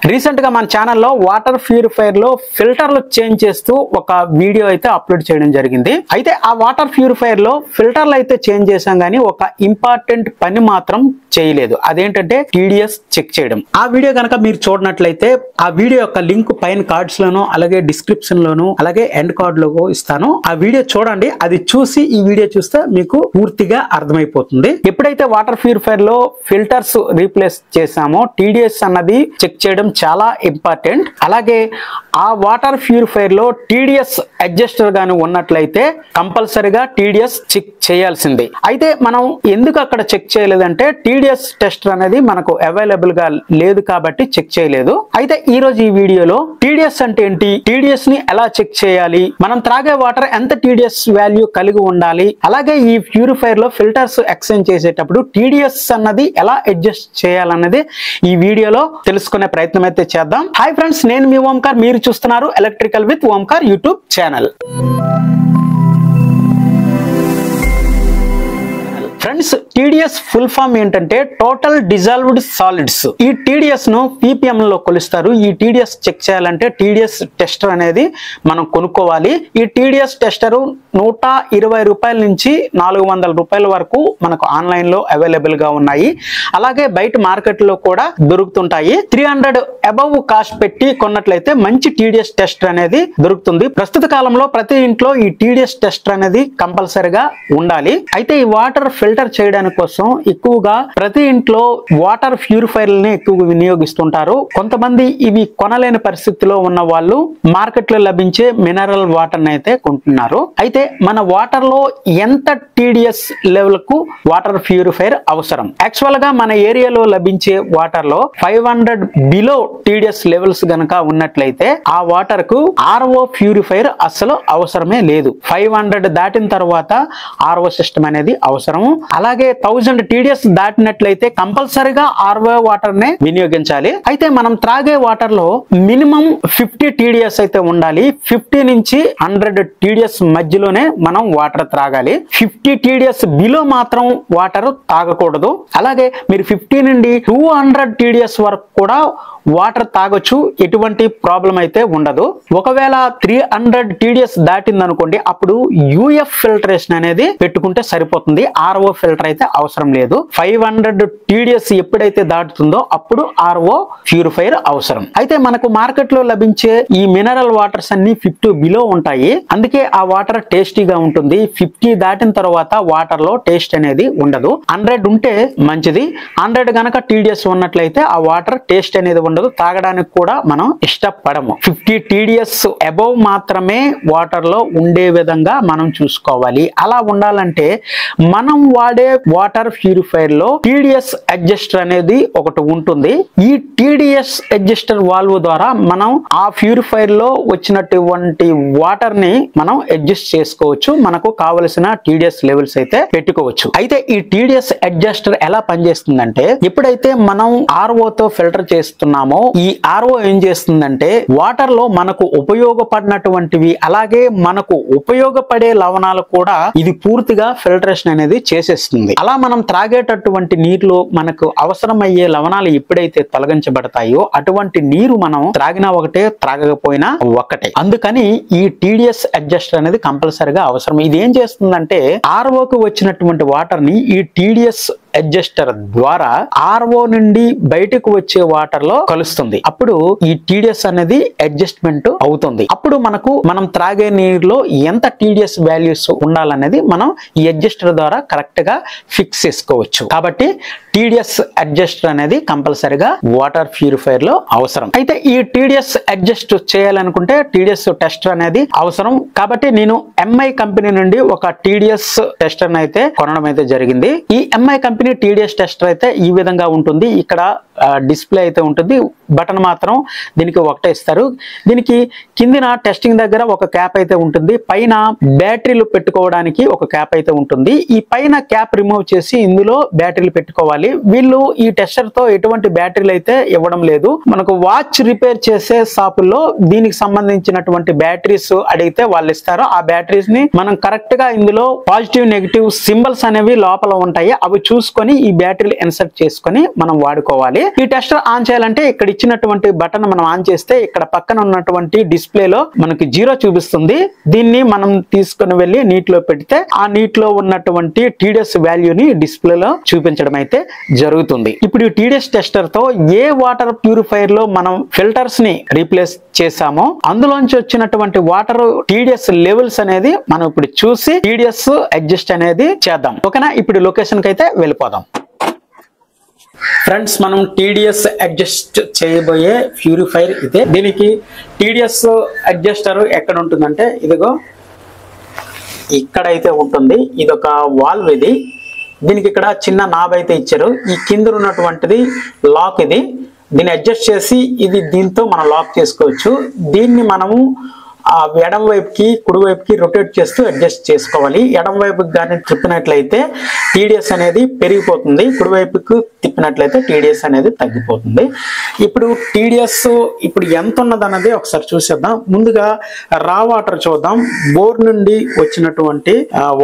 Recent గా మన ఛానల్లో వాటర్ ప్యూరిఫైయర్ లో ఫిల్టర్లు చేంజ్ చేస్తూ ఒక వీడియో అయితే అప్లోడ్ చేయడం జరిగింది. అయితే ఆ వాటర్ ప్యూరిఫైయర్ లో ఫిల్టర్లు అయితే చేంజ్ చేసాం కానీ ఒక ఇంపార్టెంట్ పని మాత్రం చేయలేదు. అదేంటంటే TDS చెక్ చేయడం. ఆ వీడియో కనుక మీరు చూడనట్లయితే ఆ వీడియో యొక్క లింక్ పైన కార్డ్స్ లోను అలాగే డిస్క్రిప్షన్ లోను అలాగే ఎండ్ కార్డ్ లో ఇస్తాను. ఆ వీడియో చూడండి. అది చూసి ఈ వీడియో చూస్తే మీకు పూర్తిగా అర్థమైపోతుంది. ఎప్పుడైతే వాటర్ ప్యూరిఫైయర్ లో ఫిల్టర్స్ రీప్లేస్ చేసామో TDS అన్నది చెక్ చేయడం చాలా ఇంపార్టెంట్. అలాగే ఆ వాటర్ ప్యూరిఫైయర్ లో TDS అడ్జస్టర్ గాని ఉన్నట్లయితే కంపల్సరిగా TDS చెక్ చేయాల్సిందే. అయితే మనం ఎందుకు అక్కడ చెక్ చేయలేదంటే TDS టెస్టర్ అనేది మనకు అవైలబుల్ గా లేదు కాబట్టి చెక్ చేయలేదు. అయితే ఈ రోజు ఈ వీడియోలో TDS అంటే ఏంటి, TDS ని ఎలా చెక్ చేయాలి, మనం త్రాగే వాటర్ ఎంత TDS వాల్యూ కలిగి ఉండాలి, అలాగే ఈ ప్యూరిఫైయర్ లో ఫిల్టర్స్ ఎక్స్చేంజ్ చేసేటప్పుడు TDS అన్నది ఎలా అడ్జస్ట్ చేయాలన్నది ఈ వీడియోలో తెలుసుకునే ప్రయత్నం అయితే చేద్దాం. హాయ్ ఫ్రెండ్స్, నేను మీ ఓంకార్, మీరు చూస్తున్నారు electrical with Omkar YouTube channel. Friends, TDS full form ఏంటంటే టోటల్ డిజాల్వ్డ్ సాలిడ్స్. ఈ TDS ను ppm లో కొలుస్తారు. ఈ TDS చెక్ చేయాలంటే TDS టెస్టర్ అనేది మనం కొనుక్కోవాలి. ఈ TDS టెస్టర్ 120 రూపాయల నుంచి 400 రూపాయల వరకు మనకు ఆన్లైన్ లో అవైలబుల్ గా ఉన్నాయి. అలాగే బయట మార్కెట్ లో కూడా దొరుకుతుంటాయి. 300 అబవ్ కాస్ట్ పెట్టి కొన్నట్లయితే మంచి TDS టెస్టర్ అనేది దొరుకుతుంది. ప్రస్తుత కాలంలో ప్రతి ఇంట్లో ఈ TDS టెస్టర్ అనేది కంపల్సరిగా ఉండాలి. అయితే ఈ వాటర్ ఫిల్టర్ చేయడానికి కోసం ఎక్కువగా ప్రతి ఇంట్లో వాటర్ ప్యూరిఫైయర్లని ఎక్కువగా వినియోగిస్తుంటారు. కొంతమంది ఇవి కొనలేని పరిస్థితిలో ఉన్న వాళ్ళు మార్కెట్ లో లభించే మినరల్ వాటర్ అయితే కొంటున్నారు. అయితే మన వాటర్ లో ఎంత TDS లెవెల్ కు వాటర్ ప్యూరిఫైయర్ అవసరం? యాక్చువల్ గా మన ఏరియాలో లభించే వాటర్ లో 500 బిలో TDS లెవెల్స్ గనక ఉన్నట్లయితే ఆ వాటర్ కు RO ప్యూరిఫైయర్ అసలు అవసరమే లేదు. 500 దాటిన తర్వాత RO సిస్టమ్ అనేది అవసరం. అలాగే 1000 TDS దాటినట్లయితే కంపల్సరిగా RO వాటర్ నే వినియోగించాలి. అయితే మనం త్రాగే వాటర్ లో మినిమం 50 TDS అయితే ఉండాలి. 50 నుంచి 100 TDS మధ్యలోనే మనం వాటర్ త్రాగాలి. 50 TDS బిలో మాత్రం వాటర్ తాగకూడదు. అలాగే మీరు 50 నుండి 200 TDS వరకు కూడా వాటర్ తాగొచ్చు. ఎటువంటి ప్రాబ్లం అయితే ఉండదు. ఒకవేళ 300 TDS దాటింది అనుకోండి, అప్పుడు UF ఫిల్టరేషన్ అనేది పెట్టుకుంటే సరిపోతుంది. RO ఫిల్టర్ అయితే అవసరం లేదు. 500 TDS ఎప్పుడైతే దాటుతుందో అప్పుడు RO ప్యూరిఫైయర్ అవసరం. అయితే మనకు మార్కెట్ లో లభించే ఈ మినరల్ వాటర్స్ అన్ని 50 బిలో ఉంటాయి. అందుకే ఆ వాటర్ టేస్టీగా ఉంటుంది. 50 దాటిన తర్వాత వాటర్ లో టేస్ట్ అనేది ఉండదు. 100 ఉంటే మంచిది. 100 గనక TDS ఉన్నట్లయితే ఆ వాటర్ టేస్ట్ అనేది ఉండదు. తాగడానికి కూడా మనం ఇష్టపడము. 50 TDS అబౌవ్ మాత్రమే వాటర్ లో ఉండే విధంగా మనం చూసుకోవాలి. అలా ఉండాలంటే మనం వాడే వాటర్ ప్యూరిఫైయర్ లో TDS అడ్జస్టర్ అనేది ఒకటి ఉంటుంది. ఈ TDS అడ్జస్టర్ వాల్వ్ ద్వారా మనం ఆ ప్యూరిఫైయర్ లో వచ్చినటువంటి వాటర్ ని మనం అడ్జస్ట్ చేసుకోవచ్చు. మనకు కావలసిన TDS లెవెల్స్ అయితే పెట్టుకోవచ్చు. అయితే ఈ TDS అడ్జస్టర్ ఎలా పనిచేస్తుందంటే, ఎప్పుడైతే మనం RO తో ఫిల్టర్ చేస్తున్నామో ఈ RO ఏం చేస్తుందంటే వాటర్ లో మనకు ఉపయోగపడినటువంటివి అలాగే మనకు ఉపయోగపడే లవణాలు కూడా ఇది పూర్తిగా ఫిల్టరేషన్ అనేది చేసేస్తుంది. అలా మనం త్రాగేటటువంటి నీరులో మనకు అవసరమయ్యే లవణాలు ఎప్పుడైతే తొలగించబడతాయో అటువంటి నీరు మనం త్రాగినా ఒకటే, త్రాగకపోయినా ఒక్కటే. అందుకని ఈ TDS అడ్జస్టర్ అనేది కంపల్సరిగా అవసరం. ఇది ఏం చేస్తుందంటే ROకు వచ్చినటువంటి వాటర్ ని ఈ TDS అడ్జస్టర్ ద్వారా RO నుండి బయటకు వచ్చే వాటర్ లో కలుస్తుంది. అప్పుడు ఈ TDS అనేది అడ్జస్ట్మెంట్ అవుతుంది. అప్పుడు మనం త్రాగే నీరులో ఎంత TDS వాల్యూస్ ఉండాలనేది మనం ఈ అడ్జస్టర్ ద్వారా కరెక్ట్ గా ఫిక్స్ చేసుకోవచ్చు. కాబట్టి TDS అడ్జస్టర్ అనేది కంపల్సరిగా వాటర్ ప్యూరిఫైయర్ లో అవసరం. అయితే ఈ TDS అడ్జస్ట్ చేయాలనుకుంటే TDS టెస్టర్ అనేది అవసరం. కాబట్టి నేను MI కంపెనీ నుండి ఒక TDS టెస్టర్ అయితే కొనడం అయితే జరిగింది. ఈ MI కంపెనీ TDS టెస్టర్ అయితే ఈ విధంగా ఉంటుంది. ఇక్కడ డిస్ప్లే అయితే ఉంటుంది. బటన్ మాత్రం దీనికి ఒకటే ఇస్తారు. దీనికి కిందిన టెస్టింగ్ దగ్గర ఒక క్యాప్ అయితే ఉంటుంది. పైన బ్యాటరీలు పెట్టుకోవడానికి ఒక క్యాప్ అయితే ఉంటుంది. ఈ పైన క్యాప్ రిమూవ్ చేసి ఇందులో బ్యాటరీలు పెట్టుకోవాలి. వీళ్ళు ఈ టెస్టర్ తో ఎటువంటి బ్యాటరీలు అయితే ఇవ్వడం లేదు. మనకు వాచ్ రిపేర్ చేసే షాపుల్లో దీనికి సంబంధించినటువంటి బ్యాటరీస్ అడిగితే వాళ్ళు ఇస్తారు. ఆ బ్యాటరీస్ ని మనం కరెక్ట్ గా ఇందులో పాజిటివ్ నెగిటివ్ సింబల్స్ అనేవి లోపల ఉంటాయి. అవి చూసుకొని ఈ బ్యాటరీలు ఇన్సర్ట్ చేసుకొని మనం వాడుకోవాలి. ఈ టెస్టర్ ఆన్ చేయాలంటే ఇక్కడ ఇచ్చినటువంటి బటన్ మనం ఆన్ చేస్తే ఇక్కడ పక్కన ఉన్నటువంటి డిస్ప్లేలో మనకి 0 చూపిస్తుంది. దీన్ని మనం తీసుకుని వెళ్ళి నీటిలో పెడితే ఆ నీటిలో ఉన్నటువంటి TDS వాల్యూని డిస్ప్లేలో చూపించడం అయితే జరుగుతుంది. ఇప్పుడు ఈ TDS టెస్టర్ తో ఏ వాటర్ ప్యూరిఫైయర్ లో మనం ఫిల్టర్స్ ని రీప్లేస్ చేసామో అందులోంచి వచ్చినటువంటి వాటర్ TDS లెవెల్స్ అనేది మనం ఇప్పుడు చూసి TDS అడ్జస్ట్ అనేది చేద్దాం. ఓకేనా, ఇప్పుడు లొకేషన్ కి అయితే వెళ్ళిపోదాం. ఫ్రెండ్స్, మనం TDS అడ్జస్ట్ చేయబోయే ప్యూరిఫైయర్ ఇదే. దీనికి TDS అడ్జస్టర్ ఎక్కడ ఉంటుందంటే ఇదిగో ఇక్కడైతే ఉంటుంది. ఇది ఒక వాల్వ్. ఇది దీనికి ఇక్కడ చిన్న నాబ్ అయితే ఇచ్చారు. ఈ కింద ఉన్నటువంటిది లాక్. ఇది దీన్ని అడ్జస్ట్ చేసి ఇది దీంతో మనం లాక్ చేసుకోవచ్చు. దీన్ని మనము ఎడం వైపుకి కుడి వైపుకి రొటేట్ చేస్తూ అడ్జస్ట్ చేసుకోవాలి. ఎడం వైపుకి కానీ తిప్పినట్లయితే TDS అనేది పెరిగిపోతుంది, కుడి వైపుకు తిప్పినట్లయితే TDS అనేది తగ్గిపోతుంది. ఇప్పుడు TDS ఇప్పుడు ఎంత ఉన్నదన్నది ఒకసారి చూసేద్దాం. ముందుగా రా వాటర్ చూద్దాం. బోర్ నుండి వచ్చినటువంటి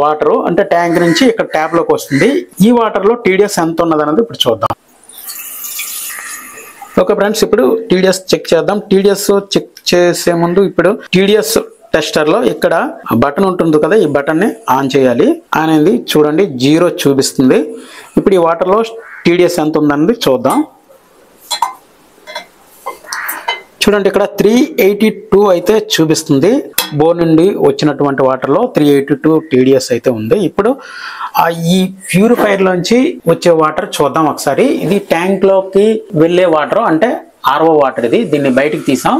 వాటర్ అంటే ట్యాంక్ నుంచి ఇక్కడ ట్యాప్ లోకి వస్తుంది. ఈ వాటర్ లో TDS ఎంత ఉన్నదన్నది ఇప్పుడు చూద్దాం. ఓకే ఫ్రెండ్స్, ఇప్పుడు TDS చెక్ చేద్దాం. TDS చెక్ చేసే ముందు ఇప్పుడు TDS టెస్టర్ లో ఇక్కడ బటన్ ఉంటుంది కదా, ఈ బటన్ ని ఆన్ చేయాలి. అనేది చూడండి 0 చూపిస్తుంది. ఇప్పుడు ఈ వాటర్ లో TDS ఎంత ఉందన్నది చూద్దాం. చూడండి ఇక్కడ 382 అయితే చూపిస్తుంది. బోర్ నుండి వచ్చినటువంటి వాటర్ లో 382 TDS అయితే ఉంది. ఇప్పుడు ఈ ప్యూరిఫైర్ లోంచి వచ్చే వాటర్ చూద్దాం ఒకసారి. ఇది ట్యాంక్ లోకి వెళ్ళే వాటర్ అంటే RO వాటర్. ఇది దీన్ని బయటికి తీసాం.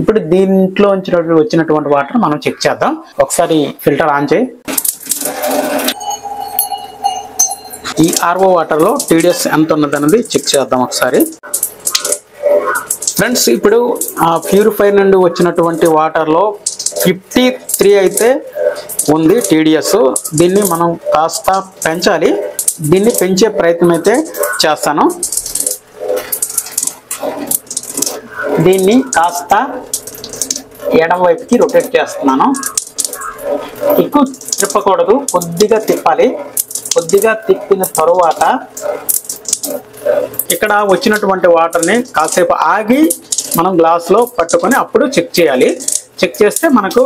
ఇప్పుడు దీంట్లో వచ్చినటువంటి వాటర్ మనం చెక్ చేద్దాం. ఒకసారి ఫిల్టర్ ఆన్ చేయి. ఈ RO వాటర్ లో TDS ఎంత ఉన్నది అన్నది చెక్ చేద్దాం ఒకసారి. ఫ్రెండ్స్, ఇప్పుడు ఆ ప్యూరిఫైర్ నుండి వచ్చినటువంటి వాటర్ లో 53 అయితే ఉంది TDS. దీన్ని మనం కాస్త పెంచాలి. దీన్ని పెంచే ప్రయత్నం అయితే చేస్తాను. దీన్ని కాస్త ఎడం వైపుకి రొటేట్ చేస్తున్నాను. ఎక్కువ తిప్పకూడదు, కొద్దిగా తిప్పాలి. కొద్దిగా తిప్పిన తరువాత ఇక్కడ వచ్చినటువంటి వాటర్ని కాసేపు ఆగి మనం గ్లాస్లో పట్టుకొని అప్పుడు చెక్ చేయాలి. చెక్ చేస్తే మనకు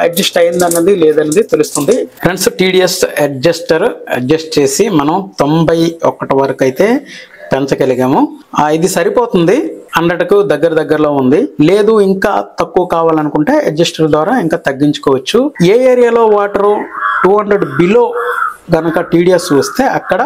అడ్జస్ట్ అయిందన్నది లేదన్నది తెలుస్తుంది. ఫ్రెండ్స్, TDS అడ్జస్టర్ అడ్జస్ట్ చేసి మనం 91 వరకు అయితే పెంచగలిగాము. ఇది సరిపోతుంది. 100కు దగ్గరలో ఉంది. లేదు ఇంకా తక్కువ కావాలనుకుంటే అడ్జస్టర్ ద్వారా ఇంకా తగ్గించుకోవచ్చు. ఏ ఏరియాలో వాటర్ 200 బిలో గనక TDS వస్తే అక్కడ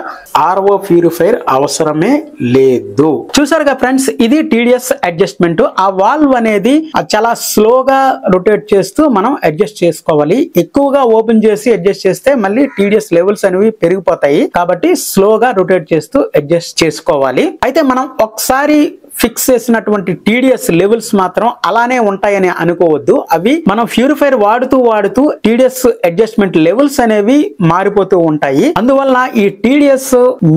RO ప్యూరిఫైయర్ అవసరమే లేదు. చూసారుగా ఫ్రెండ్స్, ఇది TDS అడ్జస్ట్మెంట్. ఆ వాల్వ్ అనేది చాలా స్లోగా రొటేట్ చేస్తూ మనం అడ్జస్ట్ చేసుకోవాలి. ఎక్కువగా ఓపెన్ చేసి అడ్జస్ట్ చేస్తే మళ్ళీ TDS లెవెల్స్ అనేవి పెరిగిపోతాయి. కాబట్టి స్లోగా రొటేట్ చేస్తూ అడ్జస్ట్ చేసుకోవాలి. అయితే మనం ఒకసారి ఫిక్స్ చేసినటువంటి TDS లెవెల్స్ మాత్రం అలానే ఉంటాయని అనుకోవద్దు. అవి మనం ప్యూరిఫైర్ వాడుతూ TDS అడ్జస్ట్మెంట్ లెవెల్స్ అనేవి మారిపోతూ ఉంటాయి. అందువల్ల ఈ TDS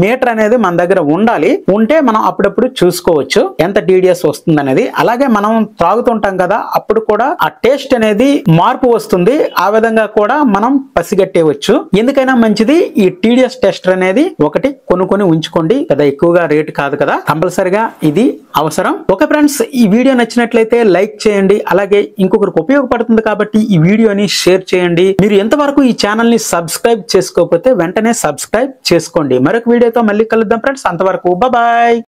మీటర్ అనేది మన దగ్గర ఉండాలి. ఉంటే మనం అప్పుడప్పుడు చూసుకోవచ్చు ఎంత TDS వస్తుంది అనేది. అలాగే మనం త్రాగుతుంటాం కదా, అప్పుడు కూడా ఆ టేస్ట్ అనేది మార్పు వస్తుంది. ఆ విధంగా కూడా మనం పసిగట్టేవచ్చు. ఎందుకైనా మంచిది ఈ TDS టెస్టర్ అనేది ఒకటి కొనుక్కొని ఉంచుకోండి కదా. ఎక్కువగా రేటు కాదు కదా, కంపల్సరిగా ఇది అవసరం. ఓకే ఫ్రెండ్స్, ఈ వీడియో నచ్చినట్లయితే లైక్ చేయండి. అలాగే ఇంకొకరికి ఉపయోగపడుతుంది కాబట్టి ఈ వీడియోని షేర్ చేయండి. మీరు ఎంతవరకు ఈ ఛానల్ ని సబ్స్క్రైబ్ చేసుకోకపోతే వెంటనే సబ్స్క్రైబ్ చేసుకోండి. మరొక వీడియోతో మళ్ళీ కలుద్దాం ఫ్రెండ్స్. అంతవరకు బాయ్.